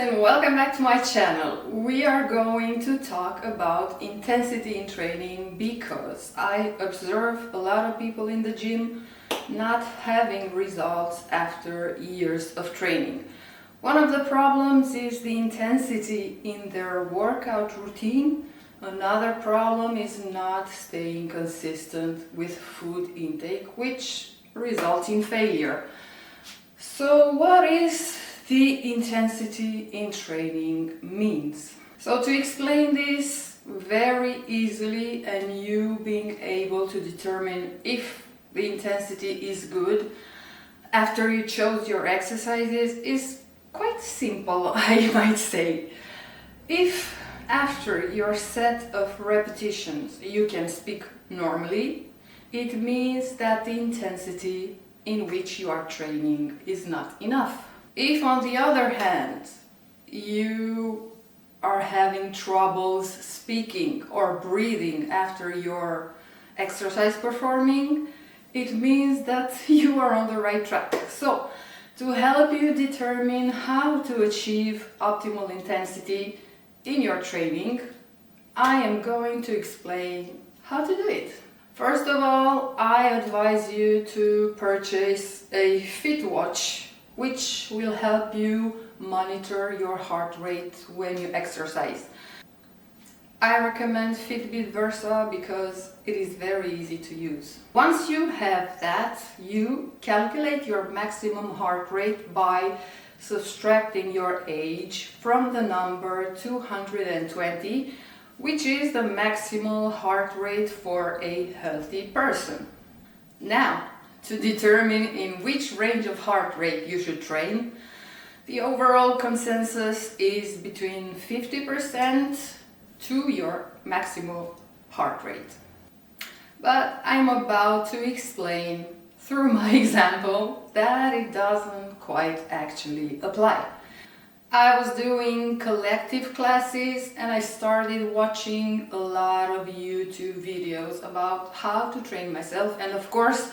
and welcome back to my channel. We are going to talk about intensity in training because I observe a lot of people in the gym not having results after years of training. One of the problems is the intensity in their workout routine. Another problem is not staying consistent with food intake, which results in failure. So what is the intensity in training means? So to explain this very easily and you being able to determine if the intensity is good after you chose your exercises is quite simple, I might say. If after your set of repetitions you can speak normally, it means that the intensity in which you are training is not enough. If on the other hand you are having troubles speaking or breathing after your exercise performing, it means that you are on the right track. So to help you determine how to achieve optimal intensity in your training, I am going to explain how to do it. First of all, I advise you to purchase a Fitwatch, which will help you monitor your heart rate when you exercise. I recommend Fitbit Versa because it is very easy to use. Once you have that, you calculate your maximum heart rate by subtracting your age from the number 220, which is the maximal heart rate for a healthy person. Now, to determine in which range of heart rate you should train, the overall consensus is between 50% to your maximal heart rate. But I'm about to explain through my example that it doesn't quite actually apply. I was doing collective classes and I started watching a lot of YouTube videos about how to train myself, and of course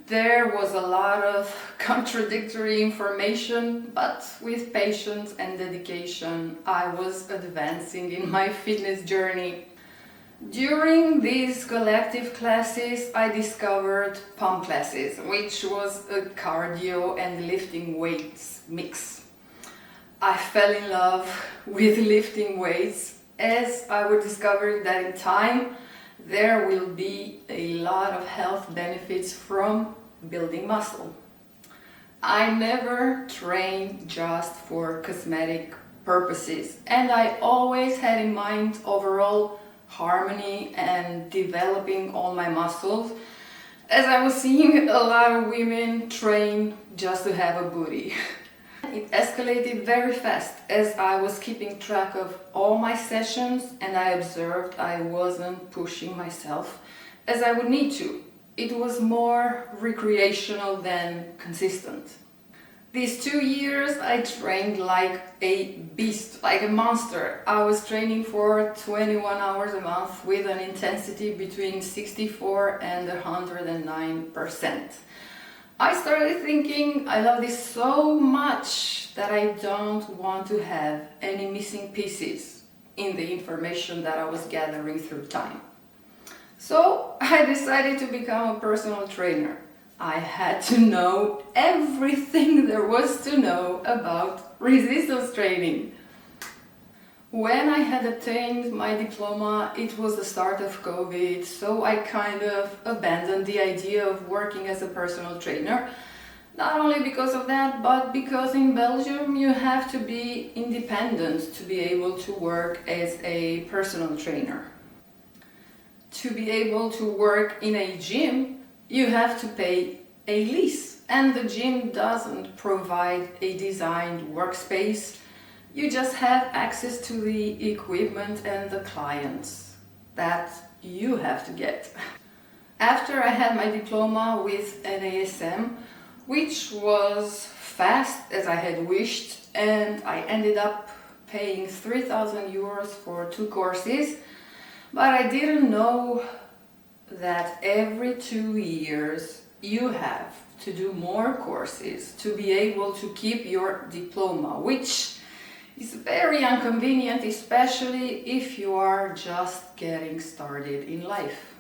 there was a lot of contradictory information, but with patience and dedication I was advancing in my fitness journey. During these collective classes I discovered pump classes, which was a cardio and lifting weights mix. I fell in love with lifting weights as I would discover that in time there will be a lot of health benefits from building muscle. I never trained just for cosmetic purposes, and I always had in mind overall harmony and developing all my muscles, as I was seeing a lot of women train just to have a booty. It escalated very fast as I was keeping track of all my sessions and I observed I wasn't pushing myself as I would need to. It was more recreational than consistent. These 2 years I trained like a beast, like a monster. I was training for 21 hours a month with an intensity between 64 and 109%. I started thinking I love this so much that I don't want to have any missing pieces in the information that I was gathering through time. So I decided to become a personal trainer. I had to know everything there was to know about resistance training. When I had obtained my diploma, it was the start of COVID, so I kind of abandoned the idea of working as a personal trainer. Not only because of that, but because in Belgium you have to be independent to be able to work as a personal trainer. To be able to work in a gym, you have to pay a lease, and the gym doesn't provide a designed workspace. You just have access to the equipment and the clients that you have to get. After I had my diploma with an ASM, which was fast as I had wished, and I ended up paying 3,000 euros for 2 courses, but I didn't know that every 2 years you have to do more courses to be able to keep your diploma, which It's very inconvenient, especially if you are just getting started in life.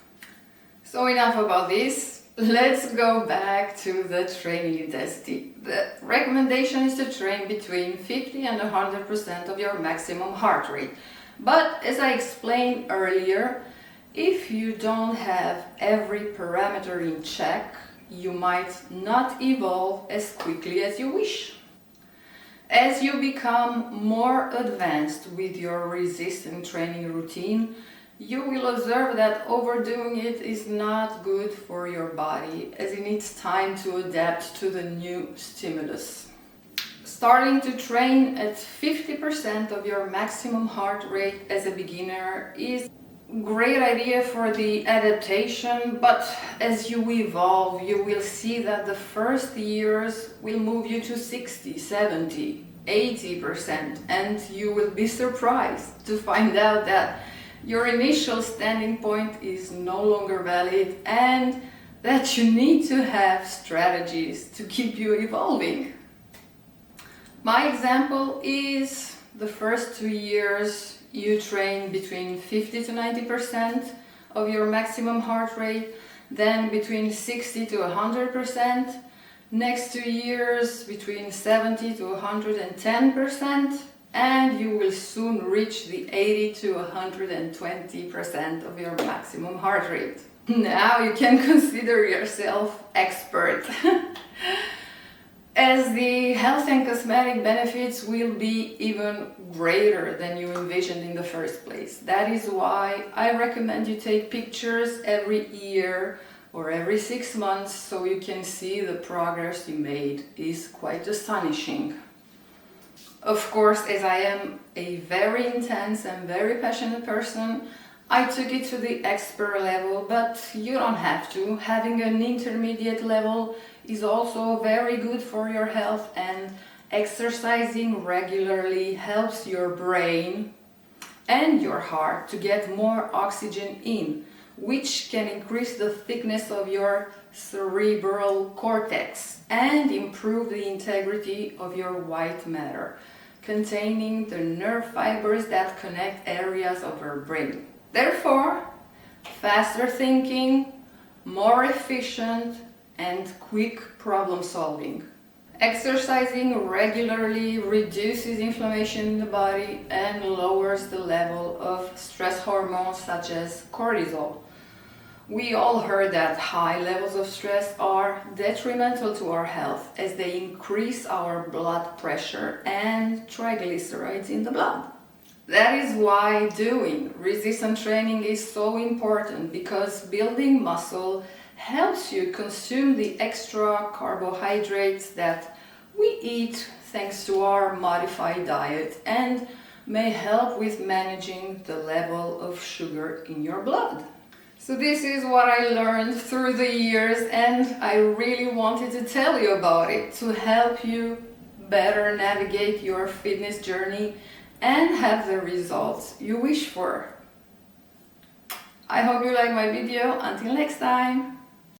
So enough about this. Let's go back to the training intensity. The recommendation is to train between 50 and 100% of your maximum heart rate. But as I explained earlier, if you don't have every parameter in check, you might not evolve as quickly as you wish. As you become more advanced with your resistance training routine, you will observe that overdoing it is not good for your body, as it needs time to adapt to the new stimulus. Starting to train at 50% of your maximum heart rate as a beginner is a great idea for the adaptation, but as you evolve, you will see that the first years will move you to 60, 70, 80%, and you will be surprised to find out that your initial standing point is no longer valid and that you need to have strategies to keep you evolving. My example is the first 2 years you train between 50 to 90% of your maximum heart rate, then between 60 to 100%, next 2 years between 70 to 110%, and you will soon reach the 80 to 120% of your maximum heart rate. Now you can consider yourself expert. As the health and cosmetic benefits will be even greater than you envisioned in the first place. That is why I recommend you take pictures every year or every 6 months so you can see the progress you made is quite astonishing. Of course, as I am a very intense and very passionate person, I took it to the expert level, but you don't have to. Having an intermediate level is also very good for your health, and exercising regularly helps your brain and your heart to get more oxygen in, which can increase the thickness of your cerebral cortex and improve the integrity of your white matter, containing the nerve fibers that connect areas of our brain. Therefore, faster thinking, more efficient, and quick problem solving. Exercising regularly reduces inflammation in the body and lowers the level of stress hormones such as cortisol. We all heard that high levels of stress are detrimental to our health as they increase our blood pressure and triglycerides in the blood. That is why doing resistance training is so important, because building muscle helps you consume the extra carbohydrates that we eat thanks to our modified diet, and may help with managing the level of sugar in your blood. So this is what I learned through the years, and I really wanted to tell you about it to help you better navigate your fitness journey and have the results you wish for. I hope you like my video. Until next time!